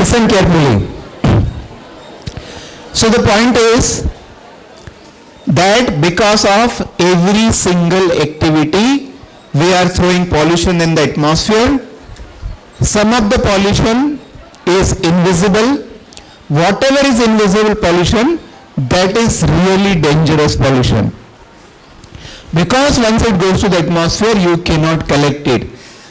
Listen carefully. So the point is that because of every single activity, we are throwing pollution in the atmosphere. Some of the pollution is invisible. Whatever is invisible pollution, that is really dangerous pollution. Because once it goes to the atmosphere, you cannot collect it.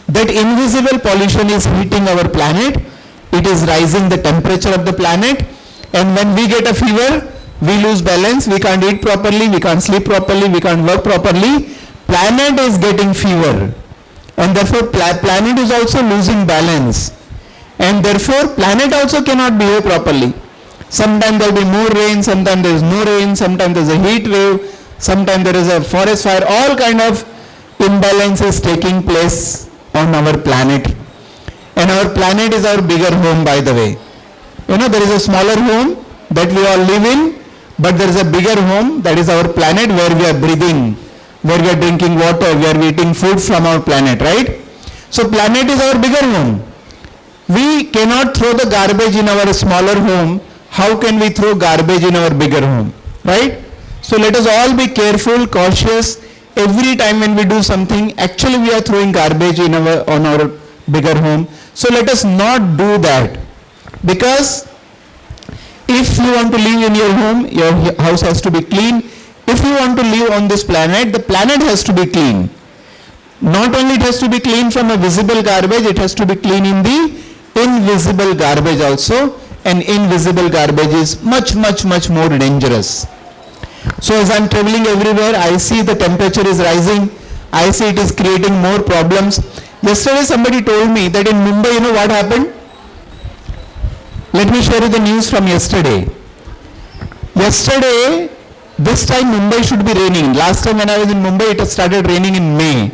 That invisible pollution is heating our planet. It is rising the temperature of the planet. And when we get a fever, we lose balance. We can't eat properly. We can't sleep properly. We can't work properly. Planet is getting fever. And therefore, planet is also losing balance. And therefore, planet also cannot behave properly. Sometimes there will be more rain, sometimes there is no rain, sometimes there is a heat wave, sometimes there is a forest fire. All kind of imbalances taking place on our planet. And our planet is our bigger home, by the way. You know, there is a smaller home that we all live in, but there is a bigger home, that is our planet, where we are breathing, where we are drinking water, we are eating food from our planet, right? So planet is our bigger home. We cannot throw the garbage in our smaller home. How can we throw garbage in our bigger home, right? So let us all be careful, cautious. Every time when we do something, actually we are throwing garbage on our bigger home. So let us not do that. Because if you want to live in your home, your house has to be clean. If you want to live on this planet, the planet has to be clean. Not only it has to be clean from a visible garbage, it has to be clean in the invisible garbage also. And invisible garbage is much, much, much more dangerous. So as I am traveling everywhere, I see the temperature is rising. I see it is creating more problems. Yesterday somebody told me that in Mumbai, you know what happened? Let me share you the news from yesterday. Yesterday, this time Mumbai should be raining. Last time when I was in Mumbai, it started raining in May.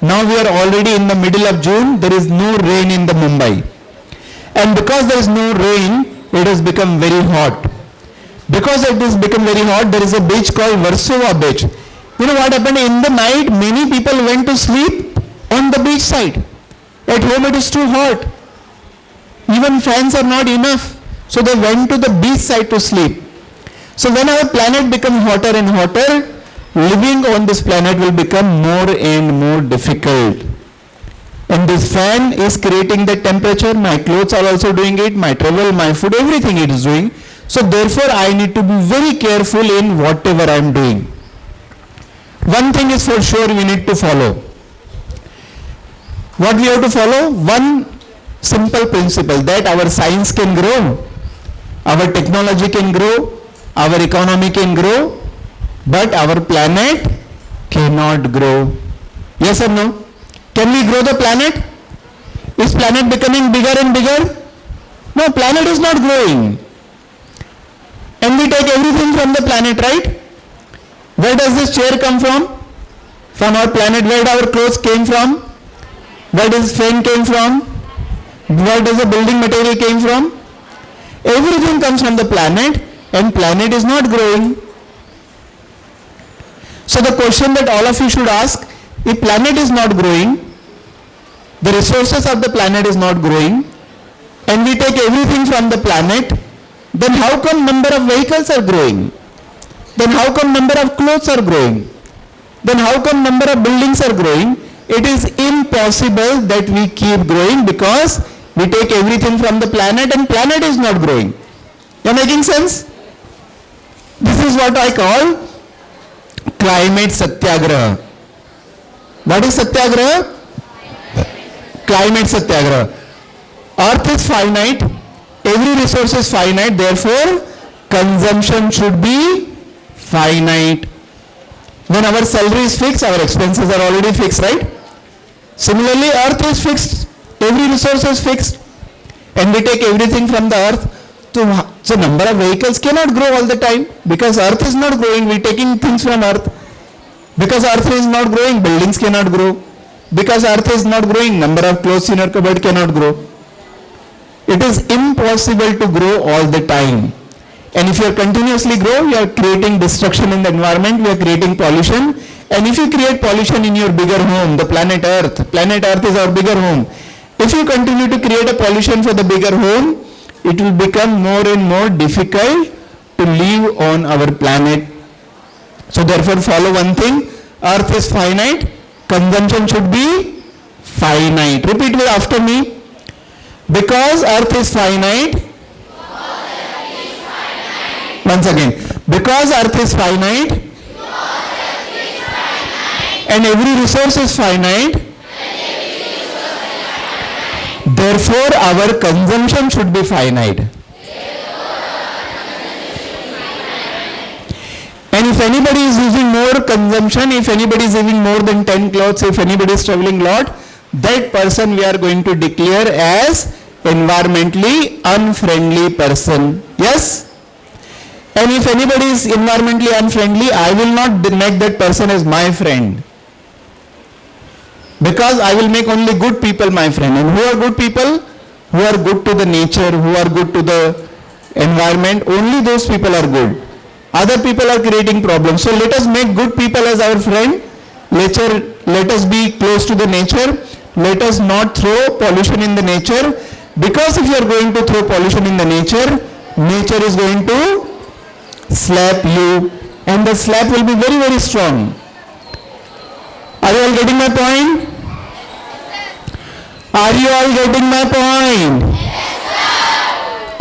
Now we are already in the middle of June. There is no rain in the Mumbai. And because there is no rain, it has become very hot. Because it has become very hot, there is a beach called Warsaw Beach. You know what happened? In the night, many people went to sleep on the beach side. At home it is too hot. Even fans are not enough. So they went to the beach side to sleep. So when our planet becomes hotter and hotter, living on this planet will become more and more difficult. And this fan is creating the temperature. My clothes are also doing it. My travel, my food, everything it is doing. So therefore I need to be very careful in whatever I am doing. One thing is for sure we need to follow. What we have to follow? One simple principle, that our science can grow, our technology can grow, our economy can grow, but our planet cannot grow. Yes or no? Can we grow the planet? Is planet becoming bigger and bigger? No, planet is not growing. And we take everything from the planet, right? Where does this chair come from? From our planet. Where our clothes came from? Where does fan came from? Where does the building material came from? Everything comes from the planet, and planet is not growing. So the question that all of you should ask, if planet is not growing, the resources of the planet is not growing, and we take everything from the planet, then how come number of vehicles are growing? Then how come number of clothes are growing? Then how come number of buildings are growing? It is impossible that we keep growing because we take everything from the planet and planet is not growing. You are making sense? This is what I call climate Satyagraha. What is Satyagraha? Climate Satyagraha. Earth is finite, every resource is finite, therefore consumption should be finite. When our salary is fixed, our expenses are already fixed, right? Similarly, earth is fixed, every resource is fixed, and we take everything from the earth. So number of vehicles cannot grow all the time because earth is not growing, we are taking things from earth. Because earth is not growing, buildings cannot grow. Because earth is not growing, number of clothes in your cupboard cannot grow. It is impossible to grow all the time. And if you are continuously grow, you are creating destruction in the environment, you are creating pollution. And if you create pollution in your bigger home, the planet Earth is our bigger home. If you continue to create a pollution for the bigger home, it will become more and more difficult to live on our planet. So therefore follow one thing, earth is finite, consumption should be finite. Repeat it after me. Because earth is finite. Once again. Because earth is finite. And every resource is finite. Therefore our consumption should be finite. And if anybody is using more consumption, if anybody is using more than 10 clothes, if anybody is traveling a lot, that person we are going to declare as environmentally unfriendly person. Yes? And if anybody is environmentally unfriendly, I will not make that person as my friend. Because I will make only good people my friend. And who are good people? Who are good to the nature, who are good to the environment, only those people are good. Other people are creating problems. So let us make good people as our friend. Let us be close to the nature. Let us not throw pollution in the nature. Because if you are going to throw pollution in the nature, nature is going to slap you. And the slap will be very, very strong. Are you all getting my point? Are you all getting my point? Yes, sir.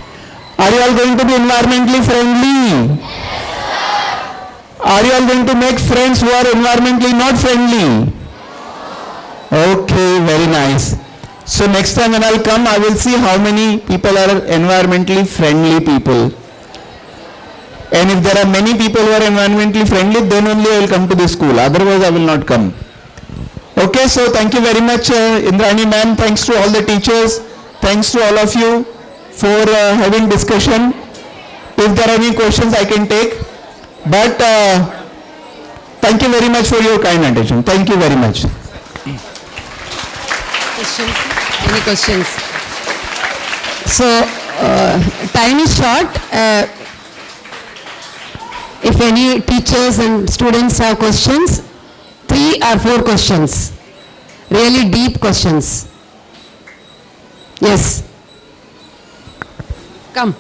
Are you all going to be environmentally friendly? Are you all going to make friends who are environmentally not friendly? Okay, very nice. So next time when I'll come, I will see how many people are environmentally friendly people. And if there are many people who are environmentally friendly, then only I will come to the school. Otherwise, I will not come. Okay, so thank you very much, Indrani ma'am. Thanks to all the teachers. Thanks to all of you for having discussion. If there are any questions, I can take. But thank you very much for your kind attention. Thank you very much. Questions? Any questions? So, time is short. If any teachers and students have questions, 3 or 4 questions. Really deep questions. Yes. Come.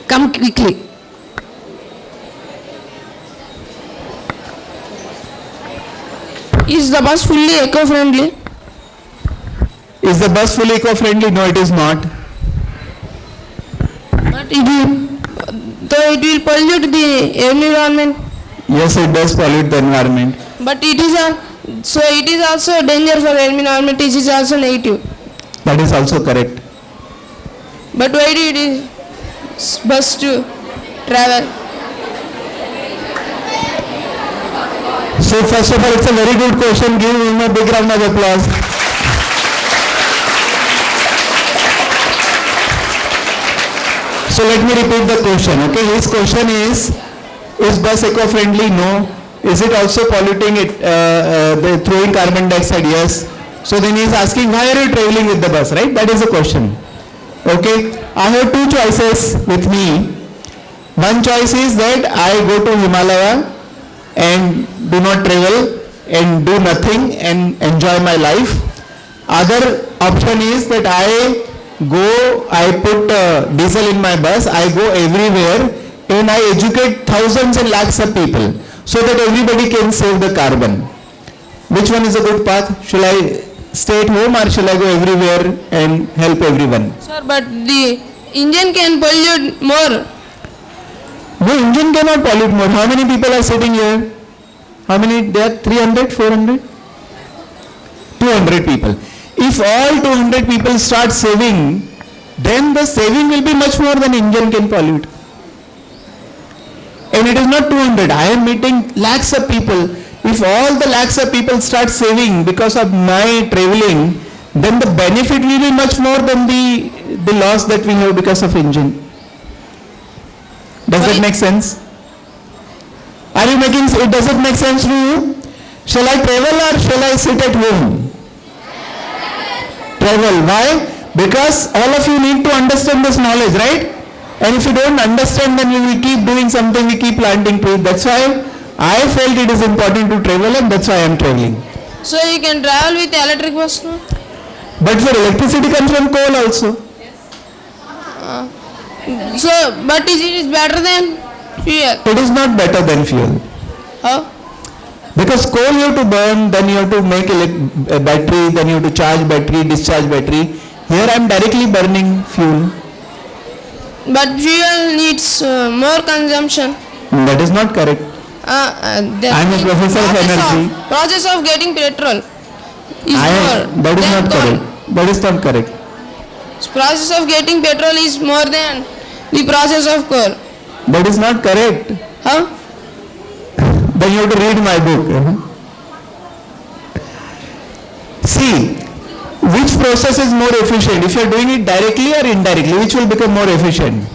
Come quickly. Is the bus fully eco-friendly? Is the bus fully eco-friendly? No, it is not. But it will pollute the environment. Yes, it does pollute the environment. But it is also a danger for the environment. It is also negative. That is also correct. But why do it is bus to travel? So first of all, it's a very good question. Give him a big round of applause. So let me repeat the question. Okay, his question is bus eco-friendly? No. Is it also polluting it, throwing carbon dioxide? Yes. So then he is asking, why are you traveling with the bus, right? That is the question. Okay, I have 2 choices with me. One choice is that I go to Himalaya and do not travel and do nothing and enjoy my life. Other option is that I put diesel in my bus, I go everywhere and I educate thousands and lakhs of people so that everybody can save the carbon. Which one is a good path? Shall I stay at home or shall I go everywhere and help everyone? Sir, but the engine can pollute more. No, engine cannot pollute more. How many people are sitting here? How many there? 300, 400? 200 people. If all 200 people start saving, then the saving will be much more than engine can pollute. And it is not 200. I am meeting lakhs of people. If all the lakhs of people start saving because of my traveling, then the benefit will be much more than the loss that we have because of engine. Does that make sense? Are you making it? Does it make sense to you? Shall I travel or shall I sit at home? Travel. Why? Because all of you need to understand this knowledge, right? And if you don't understand, then we will keep doing something, we keep planting trees. That's why I felt it is important to travel, and that's why I am traveling. So you can travel with electric bus, no? But for electricity comes from coal also. So, but it is better than fuel. It is not better than fuel. How? Because coal you have to burn, then you have to make a battery, then you have to charge battery, discharge battery. Here I am directly burning fuel. But fuel needs more consumption. That is not correct. I am a professor of energy. Process of getting petrol is That is more than not coal. correct. That is not correct. Process of getting petrol is more than the process of coal. That is not correct. How? Then you have to read my book. See, which process is more efficient? If you are doing it directly or indirectly, which will become more efficient?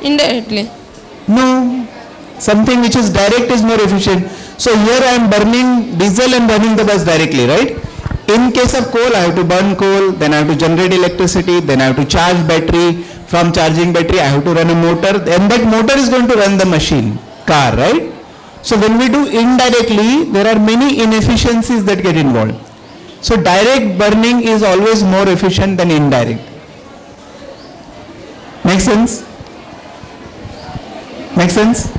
Indirectly. No. Something which is direct is more efficient. So here I am burning diesel and burning the bus directly, right? In case of coal, I have to burn coal, then I have to generate electricity, then I have to charge battery. From charging battery, I have to run a motor, and that motor is going to run the machine, car, right? So when we do indirectly, there are many inefficiencies that get involved. So direct burning is always more efficient than indirect. Make sense? Make sense?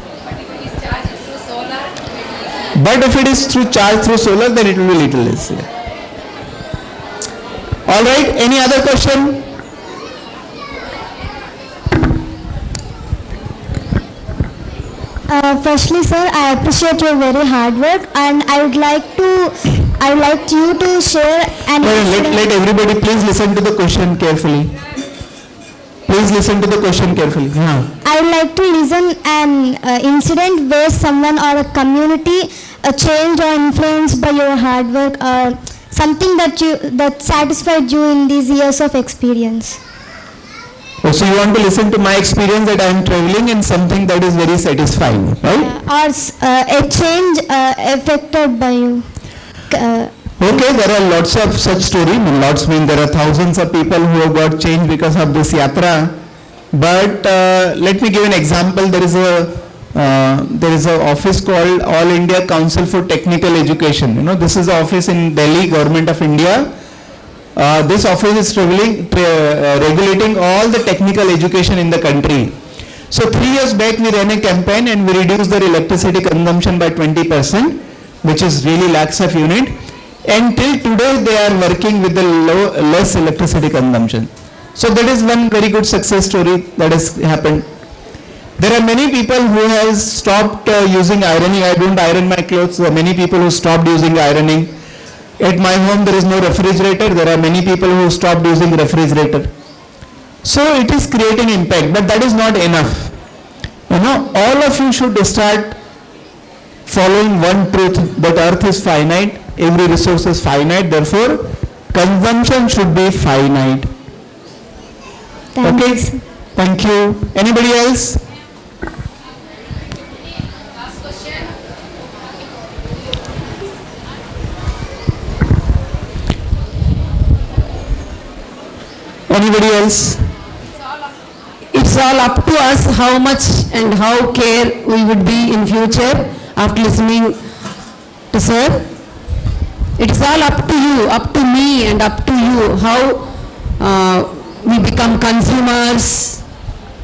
But if it is through charge through solar, then it will be little less. Yeah. All right. Any other question? Firstly, sir, I appreciate your very hard work, and I would like you to share an incident. Let everybody please listen to the question carefully. Please listen to the question carefully. I would like to listen an incident where someone or a community changed or influenced by your hard work, or something that satisfied you in these years of experience. Oh, so you want to listen to my experience that I am traveling and something that is very satisfying, right? Or a change affected by you. Okay, there are lots of such stories. Lots mean there are thousands of people who have got changed because of this Yatra. But let me give an example. There is a office called All India Council for Technical Education. You know, this is the office in Delhi, Government of India. This office is regulating all the technical education in the country. So 3 years back we ran a campaign and we reduced their electricity consumption by 20%, which is really lakhs of unit. And till today they are working with the less electricity consumption. So that is one very good success story that has happened. There are many people who have stopped using ironing. I don't iron my clothes. There are many people who stopped using ironing. At my home there is no refrigerator. There are many people who stopped using refrigerator. So it is creating impact, but that is not enough. You know, all of you should start following one truth, that earth is finite, every resource is finite, therefore consumption should be finite. Okay, thank you. Anybody else? Last question. Anybody else? It's all up to us how much and how care we would be in future after listening to sir. It's all up to you, up to me and up to you how we become consumers,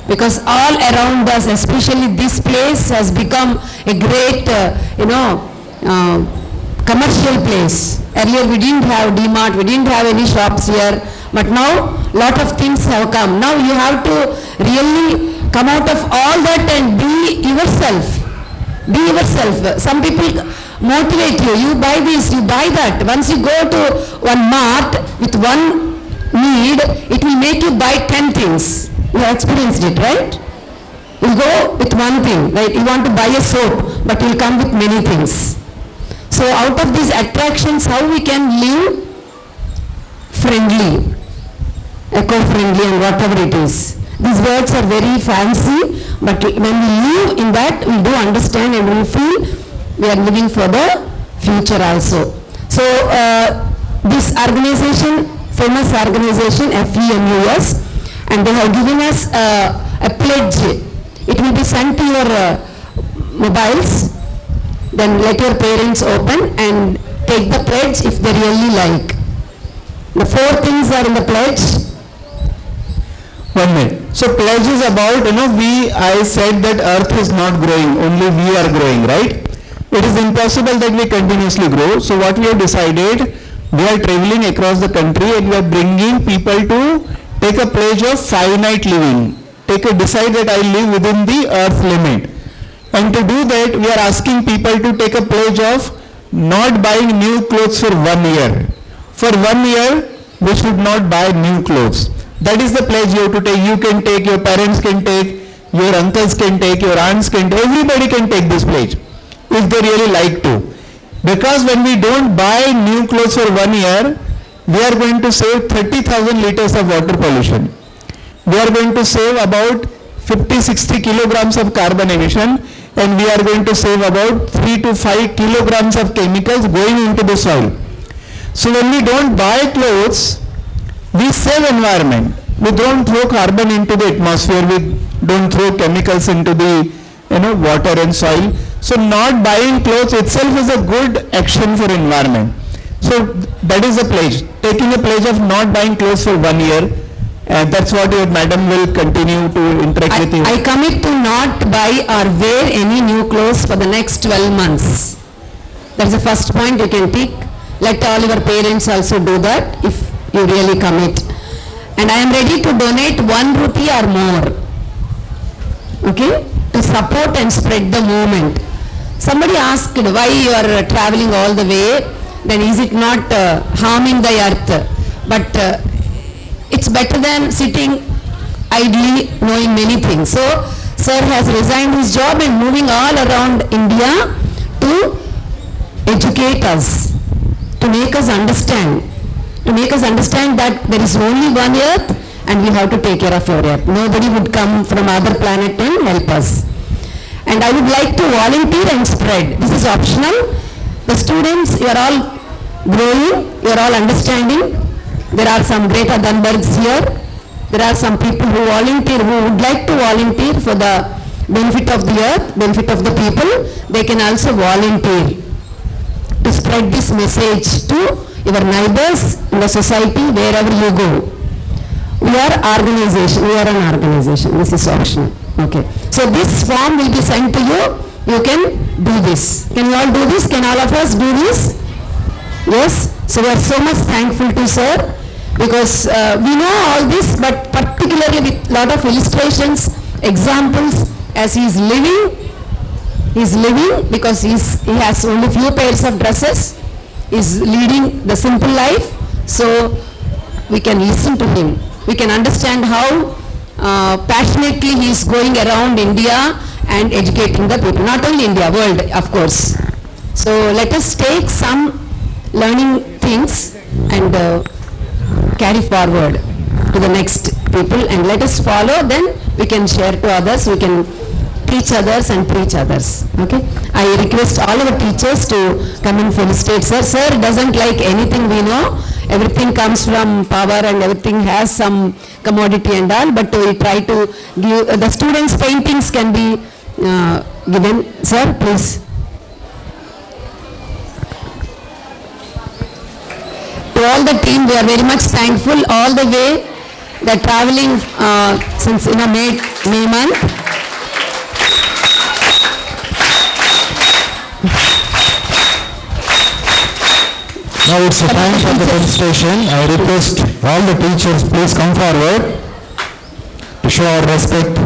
because all around us, especially this place, has become a great, commercial place. Earlier we didn't have DMart, we didn't have any shops here, but now lot of things have come. Now you have to really come out of all that and be yourself. Be yourself. Some people motivate you. You buy this, you buy that. Once you go to one mart with one need, it will make you buy 10 things. You have experienced it, right? You go with one thing, right? You want to buy a soap, but you will come with many things. So out of these attractions, how we can live friendly, eco-friendly and whatever it is. These words are very fancy, but when we live in that, we do understand and we feel we are living for the future also. So this organization, famous organization, FEMUS, and they have given us a pledge. It will be sent to your mobiles. Then let your parents open and take the pledge if they really like. The 4 things are in the pledge. 1 minute. So pledge is about, I said that earth is not growing, only we are growing, right? It is impossible that we continuously grow. So what we have decided, we are traveling across the country and we are bringing people to take a pledge of finite living. Decide that I live within the earth limit. And to do that, we are asking people to take a pledge of not buying new clothes for 1 year. For 1 year, we should not buy new clothes. That is the pledge you have to take. You can take, your parents can take, your uncles can take, your aunts can take, everybody can take this pledge if they really like to. Because when we don't buy new clothes for 1 year, we are going to save 30,000 liters of water pollution. We are going to save about 50-60 kilograms of carbon emission, and we are going to save about 3 to 5 kilograms of chemicals going into the soil. So when we don't buy clothes, we save environment. We don't throw carbon into the atmosphere. We don't throw chemicals into the water and soil. So not buying clothes itself is a good action for environment. So that is the pledge. Taking a pledge of not buying clothes for 1 year. That's what your madam will continue to interact with you. I commit to not buy or wear any new clothes for the next 12 months. That's the first point you can take. Let all your parents also do that if you really commit. And I am ready to donate 1 rupee or more. Okay? To support and spread the movement. Somebody asked why you are traveling all the way, then is it not harming the earth? But it's better than sitting idly knowing many things. So, sir has resigned his job and moving all around India to educate us, to make us understand that there is only one earth and we have to take care of our earth. Nobody would come from other planet and help us. And I would like to volunteer and spread. This is optional. The students, you are all growing, you are all understanding. There are some Greta Thunbergs here. There are some people who volunteer, who would like to volunteer for the benefit of the earth, benefit of the people. They can also volunteer to spread this message to your neighbors in the society, wherever you go. We are an organization. This is optional. Okay. So this form will be sent to you. You can do this. Can you all do this? Can all of us do this? Yes. So we are so much thankful to sir, because we know all this, but particularly with lot of illustrations, examples, as he is living because he has only few pairs of dresses, is leading the simple life. So we can listen to him. We can understand how passionately he is going around India and educating the people. Not only India, world, of course. So let us take some learning things and carry forward to the next people, and let us follow, then we can share to others, we can teach others and preach others. Okay? I request all our teachers to come and felicitate sir. Sir doesn't like anything we know. Everything comes from power and everything has some commodity and all, but we try to give, the students' paintings can be given. Sir, please. To all the team, we are very much thankful all the way. They are traveling since May month. Now it's the time for the demonstration. I request all the teachers please come forward to show our respect